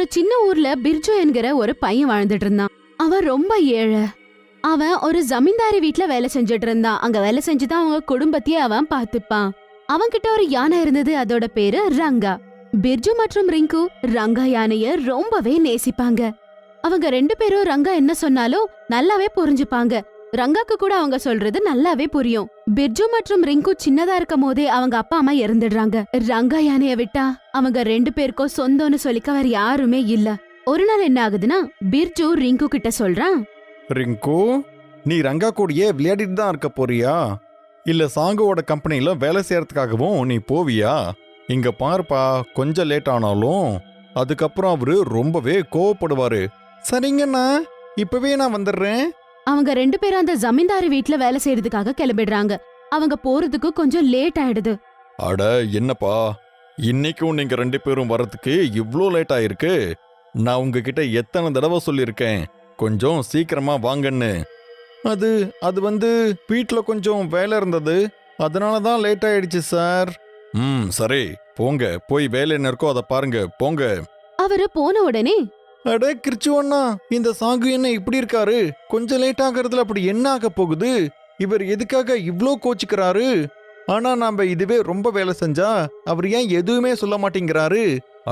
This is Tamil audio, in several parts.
ஒரு சின்ன ஊர்ல பிர்ஜு என்கிற ஒரு பையன் வாழ்ந்துட்டு இருந்தான். அவன் ரொம்ப ஏழை. அவன் ஒரு ஜமீன்தாரி வீட்ல வேலை செஞ்சுட்டு இருந்தான். அங்க வேலை செஞ்சுதான் அவங்க குடும்பத்தையே அவன் பாத்துப்பான். அவன்கிட்ட ஒரு யானை இருந்தது. அதோட பேரு ரங்கா. பிர்ஜு மற்றும் ரிங்கு ரங்கா யானைய ரொம்பவே நேசிப்பாங்க. அவங்க 2 பேரும் ரங்கா என்ன சொன்னாலும் நல்லாவே புரிஞ்சுப்பாங்க. ரங்காக்கு கூட அவங்க சொல்றது நல்லாவே புரியும். பிர்ஜு மற்றும் ரிங்கு சின்னதா இருக்கும் போதே அவங்க அப்பா அம்மா இறந்துடுறாங்க. ரங்கா யானைய விட்டா அவங்க 2 பேருக்கும் சொந்தம்னு சொல்லிக்க வேற யாருமே இல்ல. ஒரு நாள் என்ன ஆகுதுன்னா, பிர்ஜு ரிங்கு கிட்ட சொல்றான், ரிங்கு, நீ ரங்கா கூடயே விளையாடிட்டு தான் இருக்க போறியா, இல்ல சாங்குவோட கம்பெனில வேலை செய்யறதுக்காகவும் நீ போவியா? இங்க பாருப்பா, கொஞ்சம் லேட் ஆனாலும் அதுக்கப்புறம் அவரு ரொம்பவே கோவப்படுவாரு. சரிங்கண்ணா, இப்பவே நான் வந்துடுறேன். அவங்க 2 பேரும் அந்த ஜமீன்தாரி வீட்ல வேலை செய்யறதுக்காக கிளம்பிடுறாங்க. அவங்க போறதுக்கு கொஞ்சம் லேட் ஆயிடுது. அட என்னப்பா, இன்னைக்கும் நீங்க 2 பேரும் வர்றதுக்கு இவ்ளோ லேட் ஆயிருக்கு. நான் உங்ககிட்ட எத்தனை தடவை சொல்லியிருக்கேன் கொஞ்சம் சீக்கிரமா வாங்கன்னு. அது வந்து வீட்ல கொஞ்சம் வேலை இருந்தது, அதனால தான் லேட் ஆயிடுச்சு சார். சரி, போங்க, போய் வேலை என்ன இருக்கோ அதை பாருங்க, போங்க. அவரு போன உடனே, அட கிருச்சுவண்ணா, இந்த சாகு என்ன இப்படி இருக்காரு? கொஞ்சம் லேட் ஆகிறதுல அப்படி என்ன ஆக போகுது? இவர் எதுக்காக இவ்ளோ கோச்சிக்கிறாரு? ஆனா நாம இதுவே ரொம்ப வேலை செஞ்சா அவர் ஏன் எதுவுமே சொல்ல மாட்டேங்கிறாரு?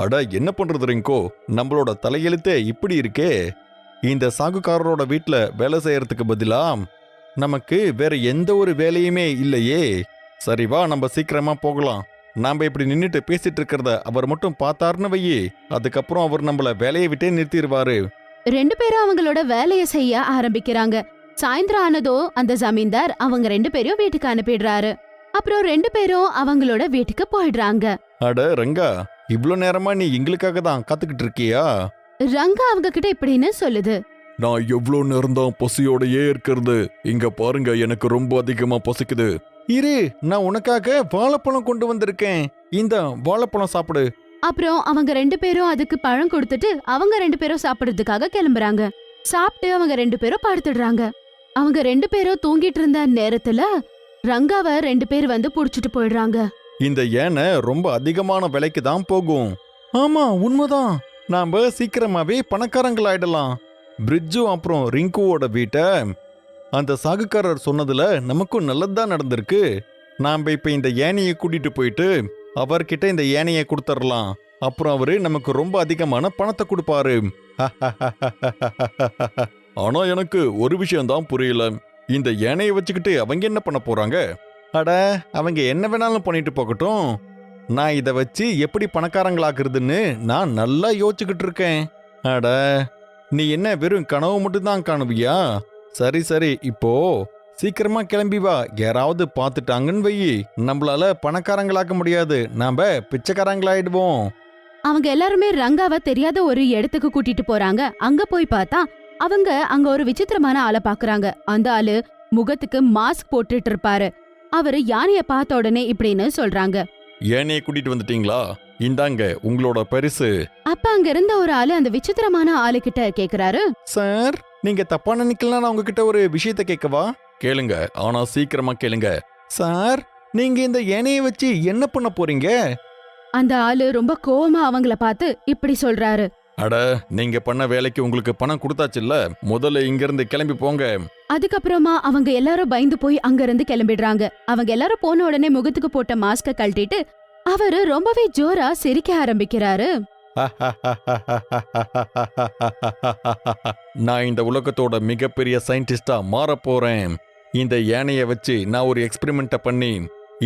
அட என்ன பண்றது ரிங்கோ, நம்மளோட தலையெழுத்தே இப்படி இருக்கே. இந்த சாகுக்காரரோட வீட்ல வேலை செய்யறதுக்கு பதிலா நமக்கு வேற எந்த ஒரு வேலையுமே இல்லையே. சரி வா, நம்ம சீக்கிரமா போகலாம். நாம இப்படி நின்னுட்டு பேசிட்டு இருக்கிறத அவர் மட்டும் பார்த்தாருன்னு வையே, அதுக்கப்புறம் அவர் நம்மள வேலையை விட்டே நிறுத்திடுவாரு. 2 பேரும் அவங்களோட வேலைய செய்ய ஆரம்பிக்கிறாங்க. சாயந்தரம் ஆனதோ அந்த ஜமீன்தார் அவங்க 2 பேரையும் வீட்டுக்கு அனுப்பிடுறாரு. அப்புறம் 2 பேரும் அவங்களோட வீட்டுக்கு போயிடுறாங்க. அட ரங்கா, இவ்ளோ நேரமா நீ எங்களுக்காக தான் காத்துக்கிட்டு இருக்கியா? ரங்கா அவங்க கிட்ட இப்படின்னு சொல்லுது, நான் எவ்ளோ நேரம் தான் பசியோடையே இருக்கிறது. இங்க பாருங்க, எனக்கு ரொம்ப அதிகமா பசிக்குது. இரு, நான் உனக்காக வாழைப்பழம் கொண்டு வந்திருக்கேன். இந்த வாழைப்பழம் சாப்பிடு. அப்புறம் அவங்க 2 பேரும் அதுக்கு பழம் கொடுத்துட்டு அவங்க 2 பேரும் சாப்பிடுறதுக்காக கிளம்புறாங்க. சாப்பிட்டு அவங்க 2 பேரும் படுத்துடுறாங்க. அவங்க 2 பேரும் தூங்கிட்டு இருந்த நேரத்துல ரங்காவை 2 பேர் வந்து புடிச்சிட்டு போயிடுறாங்க. இந்த யானை ரொம்ப அதிகமான விலைக்கு தான் போகும். ஆமா, உண்மைதான். நாம சீக்கிரமாவே பணக்காரங்களாயிடலாம். பிரிட்ஜு அப்புறம் ரிங்குவோட வீட்டை அந்த சாகுக்காரர் சொன்னதுல நமக்கும் நல்லதுதான் நடந்திருக்கு. நாம இப்ப இந்த யானையை கூட்டிட்டு போயிட்டு அவர்கிட்ட இந்த யானையை கொடுத்துடலாம். அப்புறம் அவரு நமக்கு ரொம்ப அதிகமான பணத்தை கொடுப்பாரு. ஆனா எனக்கு ஒரு விஷயம் தான் புரியல. இந்த யானையை வச்சுக்கிட்டு அவங்க என்ன பண்ண போறாங்க? அட, அவங்க என்ன வேணாலும் பண்ணிட்டு போகட்டும். நான் இதை வச்சு எப்படி பணக்காரங்களாக்குறதுன்னு நான் நல்லா யோசிச்சுக்கிட்டு இருக்கேன். அட, நீ என்ன வெறும் கனவு மட்டும்தான் காணுவியா? சரி சரி, இப்போ சீக்கிரமா கிளம்பி வா. யாராவது பார்த்துட்டாங்கன்னு வையி, நம்மளால பணக்காரங்களாக்க முடியாது, நாம பிச்சைக்காரங்களாயிடுவோம். அவங்க எல்லாருமே ரங்காவை தெரியாத ஒரு இடத்துக்கு கூட்டிட்டு போறாங்க. அங்க போய் பார்த்தா அவங்க அங்க ஒரு விசித்திரமான ஆளை பாக்குறாங்க. அந்த ஆளு முகத்துக்கு மாஸ்க் போட்டுட்டு இருப்பாரு. அவரு யானைய பார்த்த உடனே இப்படின்னு சொல்றாங்க, யானையை கூட்டிட்டு வந்துட்டீங்களா? இந்தாங்க உங்களோட பரிசு. அப்ப அங்க இருந்த ஒரு ஆளு அந்த விசித்திரமான ஆளு கிட்ட கேக்குறாரு, சார், நீங்க தப்பா நினைக்கலாம், நான் உங்ககிட்ட ஒரு விஷயத்த கேட்கவா? கேளுங்க, ஆனா சீக்கிரமா கேளுங்க. சார், நீங்க இந்த யானையை வச்சு என்ன பண்ண போறீங்க? அந்த ஆளு ரொம்ப கோவமா அவங்கள பார்த்து இப்படி சொல்றாரு, அட, நீங்க பண்ண வேலைக்கு உங்களுக்கு பணம் கொடுத்தாச்சுல்ல, முதல்ல இங்க இருந்து கிளம்பி போங்க. அதுக்கப்புறமா அவங்க எல்லாரும் பயந்து போய் அங்க இருந்து கிளம்பிடுறாங்க. அவங்க எல்லாரும் போன உடனே முகத்துக்கு போட்ட மாஸ்க கழட்டிட்டு அவரு ரொம்பவே ஜோரா சிரிக்க ஆரம்பிக்கிறாரு. நான் இந்த உலகத்தோட மிகப்பெரிய சயின்டிஸ்டா மாற போறேன். இந்த யானையை வச்சு நான் ஒரு எக்ஸ்பெரிமெண்ட்டை பண்ணி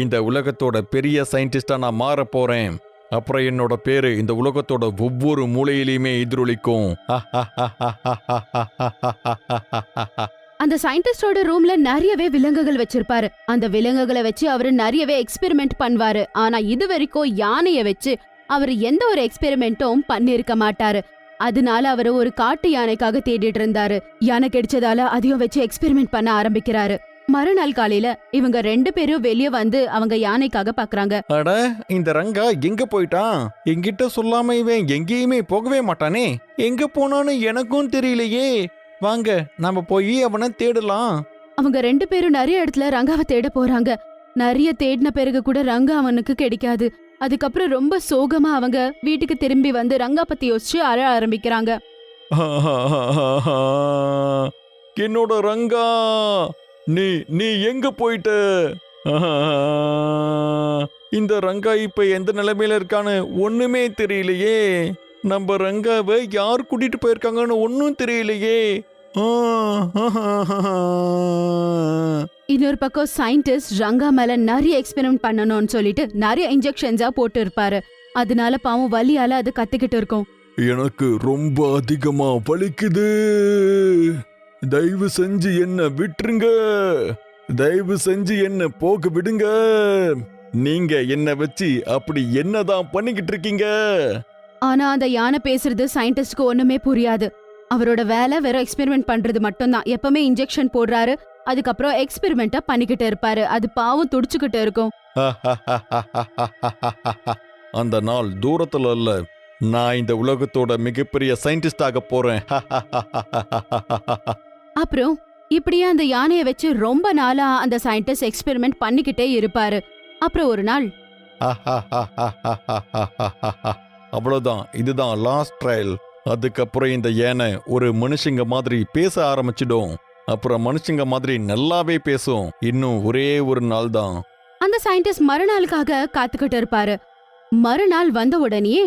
இந்த உலகத்தோட பெரிய சயின்டிஸ்டா நான் மாற போறேன். அப்புறம் என்னோட பேரு இந்த உலகத்தோட ஒவ்வொரு மூலையிலையுமே எதிரொலிக்கும். அந்த சயின்டிஸ்டோட ரூம்ல நிறையவே விலங்குகள் வச்சிருப்பாரு. அந்த விலங்குகளை வச்சு அவரு நிறையவே எக்ஸ்பெரிமெண்ட் பண்ணுவாரு. ஆனா இது வரைக்கும் யானைய வச்சு அவரு எந்த ஒரு எக்ஸ்பெரிமெண்ட்டும் பண்ணிருக்க மாட்டாரு. அதனால அவரு ஒரு காட்டு யானைக்காக தேடிட்டு இருந்தாரு. யானை கிடைச்சதால அதையும் வச்சு எக்ஸ்பெரிமெண்ட் பண்ண ஆரம்பிக்கிறாரு. மறுநாள் காலையில இவங்க 2 பேரும் வெளியே வந்து அவங்க யானைக்காக பாக்குறாங்க. அட, இந்த ரங்கா எங்க போயிட்டான்? என்கிட்ட சொல்லாம இவன் எங்கேயுமே போகவே மாட்டானே. எங்க போனான்னு எனக்கும் தெரியலையே. வாங்க, நாம போய் அவனை தேடலாம். அவங்க 2 பேரும் நிறைய இடத்துல ரங்காவை தேட போறாங்க. நிறைய தேடின பிறகு கூட ரங்கா அவனுக்கு கிடைக்காது. அதுக்கப்புறம் ரொம்ப சோகமா அவங்க வீட்டுக்கு திரும்பி வந்து ரங்கா பத்தி யோசிச்சு அழ ஆரம்பிக்கிறாங்க. என்னோட ரங்கா, நீ நீ எங்க போயிட்ட? இந்த ரங்கா இப்ப எந்த நிலைமையில இருக்கான்னு ஒண்ணுமே தெரியலையே. நம்ம ரங்காவை யார் கூட்டிட்டு போயிருக்காங்கன்னு ஒன்னும் தெரியலையே. இன்னொரு பக்கம் சயின்டிஸ்ட் ரங்கா மேல நிறைய எக்ஸ்பெரிமெண்ட் பண்ணணும்னு சொல்லிட்டு நிறைய இன்ஜெக்ஷன்ஸா போட்டு இருப்பாரு. அதனால பாவம் வலியால அது கத்திக்கிட்டு இருக்கும். எனக்கு ரொம்ப அதிகமா வலிக்குது, தயவு செஞ்சு என்ன விட்டுருங்க, தயவு செஞ்சு என்ன போக விடுங்க. நீங்க என்ன வச்சு அப்படி என்னதான் பண்ணிக்கிட்டு இருக்கீங்க? ஆனா அந்த யானை பேசுறது சயின்டிஸ்ட்க்கு ஒண்ணுமே புரியாது. அவரோட வேலை வெறும் எக்ஸ்பெரிமெண்ட் பண்றது மட்டும்தான். எப்பவுமே இன்ஜெக்ஷன் போடுறாரு, அதுக்கப்புறம் எக்ஸ்பெரிமெண்ட்டா பண்ணிக்கிட்டு இருப்பாரு. அது பாவம் துடிச்சுக்கிட்டு இருக்கும். அந்த நாள் தூரத்துல இல்ல, நான் இந்த உலகத்தோட மிகப்பெரிய சயின்டிஸ்ட் ஆக போறேன். அப்புறம் இப்படியே அந்த யானைய வச்சு ரொம்ப நாளா அந்த சயின்டிஸ்ட் எக்ஸ்பெரிமெண்ட் பண்ணிக்கிட்டே இருப்பாரு. அப்புறம் ஒரு நாள் அவ்வளவுதான், இதுதான் லாஸ்ட் ட்ரையல். அதுக்கப்புறம் இந்த யானை ஒரு மனுஷங்க மாதிரி பேச ஆரம்பிச்சிடும். அப்புறம் மனுஷங்க மாதிரி நல்லாவே பேசும். இன்னும் ஒரே ஒரு நாள் தான். அந்த சயின்டிஸ்ட் மறுநாளுக்காக காத்துக்கிட்டு இருப்பாரு. மறுநாள் வந்த உடனே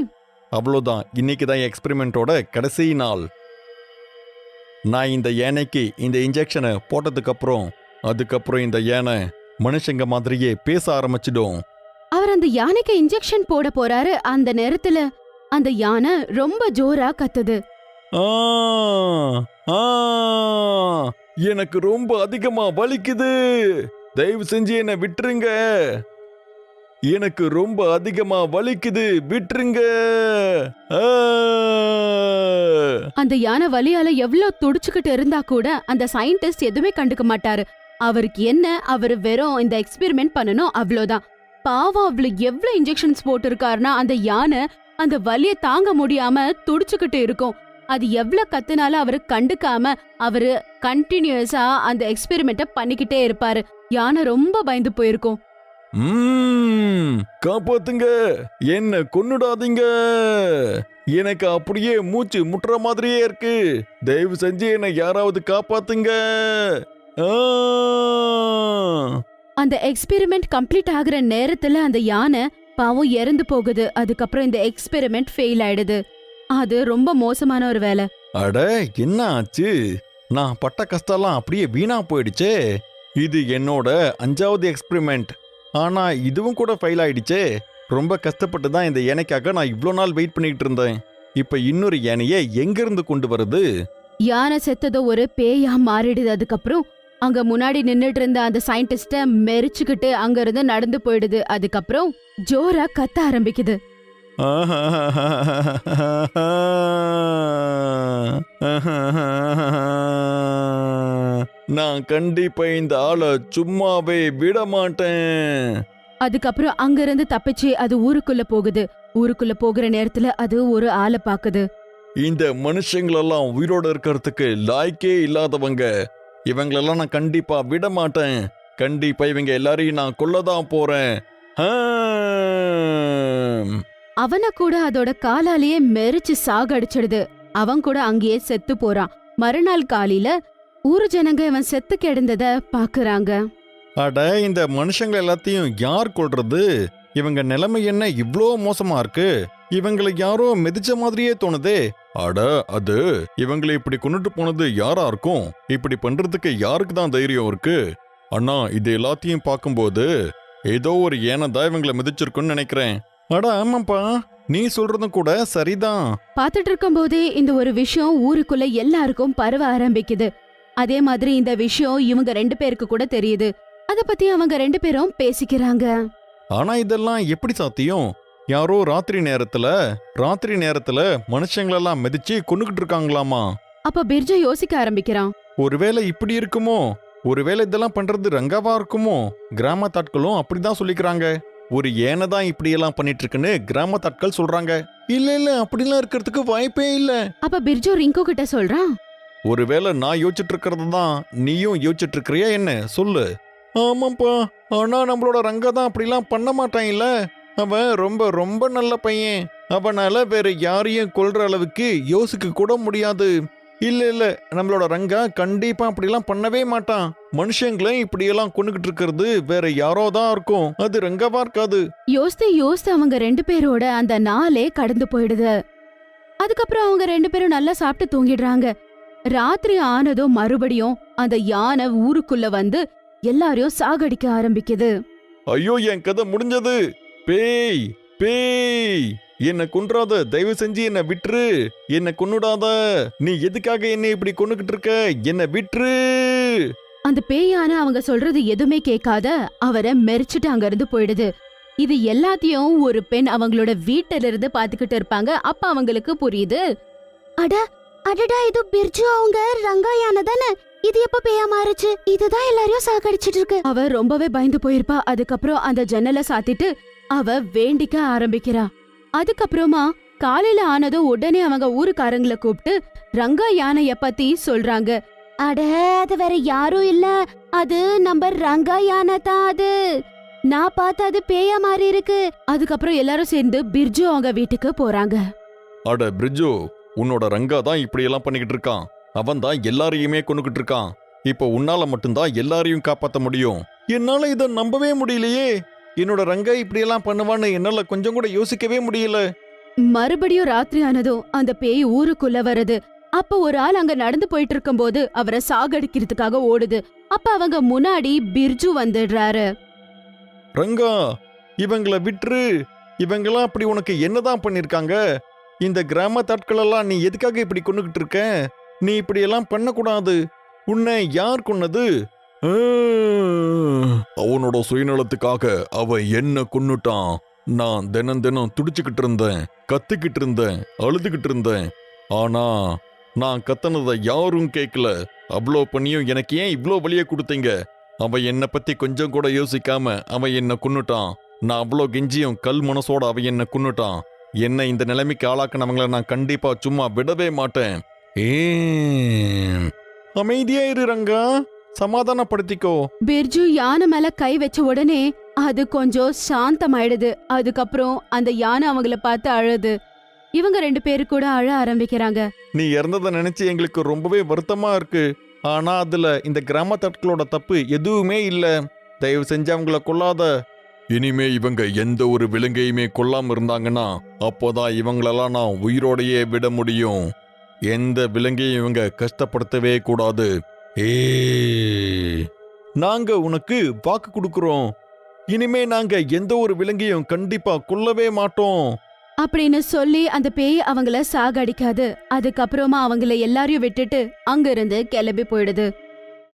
அவ்வளோதான், இன்னைக்கு தான் எக்ஸ்பெரிமெண்டோட கடைசி நாள். நான் இந்த யானைக்கு இந்த இன்ஜெக்ஷனை போட்டதுக்கு அதுக்கப்புறம் இந்த யானை மனுஷங்க மாதிரியே பேச ஆரம்பிச்சிடும். அவர் அந்த யானைக்கு இன்ஜெக்ஷன் போட போறாரு. அந்த நேரத்துல அந்த யானை ரொம்ப ஜோரா கத்துது. எனக்கு ரொம்ப அதிகமா வலிக்குது, தயவு செஞ்சு என்ன விட்டுருங்க, எனக்கு ரொம்ப அதிகமா வலிக்குது, விட்டுருங்க. அந்த யானை வலியால எவ்வளவு துடிச்சுக்கிட்டு இருந்தா கூட அந்த சயின்டிஸ்ட் எதுவுமே கண்டுக்க மாட்டாரு. அவருக்கு என்ன, அவரு வெறும் இந்த எக்ஸ்பெரிமெண்ட் பண்ணணும், அவ்வளவுதான். பாவம், அவ்வளவு எவ்வளவு இன்ஜெக்ஷன்ஸ் போட்டிருக்காருன்னா அந்த யானை அந்த வலிய தாங்க முடியாம துடிச்சுக்கிட்டு இருக்கும். அது எவ்வளவு கத்துனாலும் அவரு கண்டுக்காம அவரு கண்டினியூஸா அந்த எக்ஸ்பெரிமெண்ட்ட பண்ணிக்கிட்டே இருப்பாரு. யானை ரொம்ப பயந்து போயிருக்கும். காப்பாத்துங்க, என்ன கொன்னுடாதீங்க, எனக்கு அப்படியே மூச்சு முட்டுற மாதிரியே இருக்கு, தயவு செஞ்சு என்ன யாராவது காப்பாத்துங்க. அந்த எக்ஸ்பெரிமெண்ட் கம்ப்ளீட் ஆகுற நேரத்துல அந்த யானை பாவம் இறந்து போகுது. அதுக்கப்புறம் இந்த எக்ஸ்பெரிமெண்ட் ஃபெயில் ஆயிடுது. அது ரொம்ப மோசமான ஒரு வேலை. அட, என்ன ஆச்சு? நான் பட்ட கஷ்டம்லாம் அப்படியே வீணா போயிடுச்சே. இது என்னோட 5வது எக்ஸ்பெரிமெண்ட், ஆனா இதுவும் கூட ஃபெயில் ஆயிடுச்சே. ரொம்ப கஷ்டப்பட்டு தான் இந்த யானைக்காக நான் இவ்வளோ நாள் வெயிட் பண்ணிட்டு இருந்தேன். இப்ப இன்னொரு யானையை எங்கிருந்து கொண்டு வருது? யானை செத்ததோ ஒரு பேயா மாறிடுது. அதுக்கப்புறம் அங்க முன்னாடி நின்னுட்டு இருந்த அந்த சயின்டிஸ்ட மெரிச்சுக்கிட்டு அங்க இருந்து நடந்து போயிடுது. அதுக்கப்புறம் ஜோரா கத்த ஆரம்பிக்குது. நான் கண்டிப்பா இந்த ஆளை சும்மாவே விட மாட்டேன். அதுக்கப்புறம் அங்க இருந்து தப்பிச்சு அது ஊருக்குள்ள போகுது. ஊருக்குள்ள போகிற நேரத்துல அது ஒரு ஆளை பாக்குது. இந்த மனுஷங்களெல்லாம் உயிரோட இருக்கிறதுக்கு லாய்க்கே இல்லாதவங்க, இவங்களெல்லாம் நான் கண்டிப்பா விட மாட்டேன். கண்டிப்பா இவங்க எல்லாரையும் நான் கொல்லதான் போறேன். அவனை கூட அதோட காலாலேயே மெரிச்சு சாகடிச்சிடுது. அவன் கூட அங்கேயே செத்து போறான். மறுநாள் காலையில ஊரு ஜனங்க இவன் செத்து கிடந்தத பாக்குறாங்க. அட, இந்த மனுஷங்க எல்லாத்தையும் யார் கொல்றது? இவங்க நிலைமை என்ன இவ்ளோ மோசமா இருக்கு? இவங்களை யாரோ மிதிச்ச மாதிரியே தோணுதே. அட, அது இவங்களை இப்படி கொண்டுட்டு போனது யாரா இருக்கும்? இப்படி பண்றதுக்கு யாருக்கு தான் தைரியம் இருக்கு? அண்ணா, இது எல்லாத்தையும் பார்க்கும்போது ஏதோ ஒரு ஏனதான் இவங்களை மிதிச்சிருக்குன்னு நினைக்கிறேன். அட ஆமாப்பா, நீ சொல்றதும் கூட சரிதான். பாத்துட்டு இருக்கும் போதே இந்த ஒரு விஷயம் ஊருக்குள்ள எல்லாருக்கும் பரவ ஆரம்பிக்குது. அதே மாதிரி இந்த விஷயம் இவங்க 2 பேருக்கு கூட தெரியுது. அத பத்தி அவங்க 2 பேரும் பேசிக்கிறாங்க. ஆனா இதெல்லாம் எப்படி சாத்தியம்? யாரோ ராத்திரி நேரத்துல மனுஷங்களெல்லாம் மிதிச்சு கொன்னுகிட்டு இருக்காங்களாமா. அப்ப பிர்ஜு யோசிக்க ஆரம்பிக்கிறான். ஒருவேளை இப்படி இருக்குமோ? ஒருவேளை இதெல்லாம் பண்றது ரங்காவா இருக்குமோ? கிராமத்தாட்களும் அப்படிதான் சொல்லிக்கிறாங்க. ஒரு ஏனதான் இப்படி எல்லாம் பண்ணிட்டு இருக்குன்னு கிராமத்தாட்கள் சொல்றாங்க. இல்ல, அப்படிலாம் இருக்கிறதுக்கு வாய்ப்பே இல்ல. அப்ப பிர்ஜு ரிங்கு கிட்ட சொல்றான். ஒருவேளை நான் யோசிச்சுட்டு இருக்கிறது தான் நீயும் யோசிச்சுட்டு இருக்கிறியா என்ன? சொல்லு. ஆமாப்பா, ஆனா நம்மளோட ரங்கா தான் அப்படிலாம் பண்ண மாட்டான் இல்ல. அவன் ரொம்ப ரொம்ப நல்ல பையன். அவனால வேற யாரையும் கொல்ற அளவுக்கு யோசிக்க கூட முடியாது. இல்ல நம்மளோட ரங்கா கண்டிப்பா அப்படிலாம் பண்ணவே மாட்டான். மனுஷங்களை இப்படியெல்லாம் கொண்டுகிட்டு இருக்கிறது வேற யாரோ தான் இருக்கும். அது ரங்காவா இருக்காது. யோசித்து அவங்க 2 பேரோட அந்த நாளே கடந்து போயிடுது. அதுக்கப்புறம் அவங்க 2 பேரும் நல்லா சாப்பிட்டு தூங்கிடுறாங்க. ராத்திரி ஆனதும் மறுபடியும் அந்த யானை ஊருக்குள்ள வந்து எல்லாரையும் சாகடிக்க ஆரம்பிக்குது. ஐயோ, என் கதை முடிஞ்சது. பேய் பேய், என்ன கொன்றாத, தயவு செஞ்சு என்ன விட்டுரு. என்ன கொன்னுடாத. நீ எதுக்காக என்ன இப்படி கொன்னுகிட்டு இருக்க? என்ன விட்டுரு. அந்த பேயான அவங்க சொல்றது எதுவுமே கேட்காத அவரை மெரிச்சிட்டு அங்க இருந்து போயிடுது. இது எல்லாத்தையும் ஒரு பெண் அவங்களோட வீட்டில இருந்து பாத்துக்கிட்டு இருப்பாங்க. அப்ப அவங்களுக்கு புரியுது, அடடா இது பிர்ஜு அவங்க ரங்கா யானை தானே, இது எப்ப பேயா மாறுச்சு? இதுதான் எல்லாரையும் சாகடிச்சிட்டு இருக்கு. அவ ரொம்பவே பயந்து போயிருப்பா. அதுக்கப்புறம் அந்த ஜன்னலை சாத்திட்டு அவ வேண்டிக்க ஆரம்பிக்கிறா. அதுக்கப்புறமா காலையில ஆனதும் உடனே அவங்க ஊருக்காரங்களை கூப்பிட்டு ரங்கா யானைய பத்தி சொல்றாங்க. அட, அது வேற யாரும் இல்ல, அது நம்ம ரங்கா யானை தான். அது நான் பார்த்து அது பேயா மாறி இருக்கு. அதுக்கப்புறம் எல்லாரும் சேர்ந்து பிர்ஜு அவங்க வீட்டுக்கு போறாங்க. அட பிரிட்ஜு, உன்னோட ரங்கா தான் இப்படி எல்லாம் பண்ணிக்கிட்டு இருக்கான். அவன் தான் எல்லாரையுமே கொண்டுகிட்டு இருக்கான். இப்போ உன்னால மட்டும்தான் எல்லாரையும் காப்பாத்த முடியும். என்னால இதை நம்பவே முடியலையே. என்னோட ரங்கா இப்படி எல்லாம் பண்ணுவான்னு என்னால கொஞ்சம் கூட யோசிக்கவே முடியல. மறுபடியும் ராத்திரி ஆனதும் அந்த பேய் ஊருக்குள்ள வருது. அப்ப ஒரு ஆள் அங்க நடந்து போயிட்டு இருக்கும்போது அவரை சாகடிக்கிறதுக்காக ஓடுது. அப்ப அவங்க முன்னாடி பிர்ஜு வந்துடுறாரு. ரங்கா, இவங்கள விட்டுரு. இவங்கெல்லாம் அப்படி உனக்கு என்னதான் பண்ணிருக்காங்க? இந்த கிராமத்தாட்கள் எல்லாம் நீ எதுக்காக இப்படி கொண்டுகிட்டு இருக்க? நீ இப்படி எல்லாம் பண்ணக்கூடாது. உன்னை யார் கொன்னது? அவனோட சுயநலத்துக்காக அவன் என்ன கொன்னுட்டான். நான் தினம் தினம் துடிச்சுக்கிட்டு இருந்தேன், கத்திக்கிட்டு இருந்தேன், அழுதுகிட்டு இருந்தேன். ஆனா நான் கத்தனதை யாரும் கேட்கல. அவ்வளோ பண்ணியும் எனக்கு ஏன் இவ்வளோ வலியை கொடுத்தீங்க? அவன் என்னை பத்தி கொஞ்சம் கூட யோசிக்காம அவன் என்ன கொன்னுட்டான். நான் அவ்வளோ கெஞ்சியும் கல் மனசோட அவன் என்ன கொன்னுட்டான். என்ன இந்த நிலைமைக்கு ஆளாக்கினவங்கள நான் கண்டிப்பா சும்மா விடவே மாட்டேன். அமைதியா இரு ரங்கா, சமாதானப்படுத்திக்கோ. பிர்ஜு யானை மேல கை வச்ச உடனே அது கொஞ்சம் சாந்தமாயிடுது. அதுக்கப்புறம் அந்த யானை அவங்கள பார்த்து அழுது. இவங்க 2 பேரு கூட அழ ஆரம்பிக்கிறாங்க. நீ இறந்ததை நினைச்சு எங்களுக்கு ரொம்பவே வருத்தமா இருக்கு. ஆனா அதுல இந்த கிராமத்தாட்களோட தப்பு எதுவுமே இல்ல. தயவு செஞ்சு அவங்கள கொல்லாத. இனிமே இவங்க எந்த ஒரு விலங்கையுமே கொல்லாம இருந்தாங்கன்னா அப்போதான் இவங்களெல்லாம் நான் உயிரோடையே விட முடியும். எந்த விலங்கையும் இவங்க கஷ்டப்படுத்தவே கூடாது. நாங்க உனக்கு வாக்கு கொடுக்கிறோம். இனிமே நாங்க எந்த ஒரு விலங்கையும் கண்டிப்பா கொல்லவே மாட்டோம் அப்படின்னு சொல்லி அந்த பேய் அவங்கள சாகடிக்காது. அதுக்கப்புறமா அவங்கள எல்லாரையும் விட்டுட்டு அங்க இருந்து கிளம்பி போயிடுது.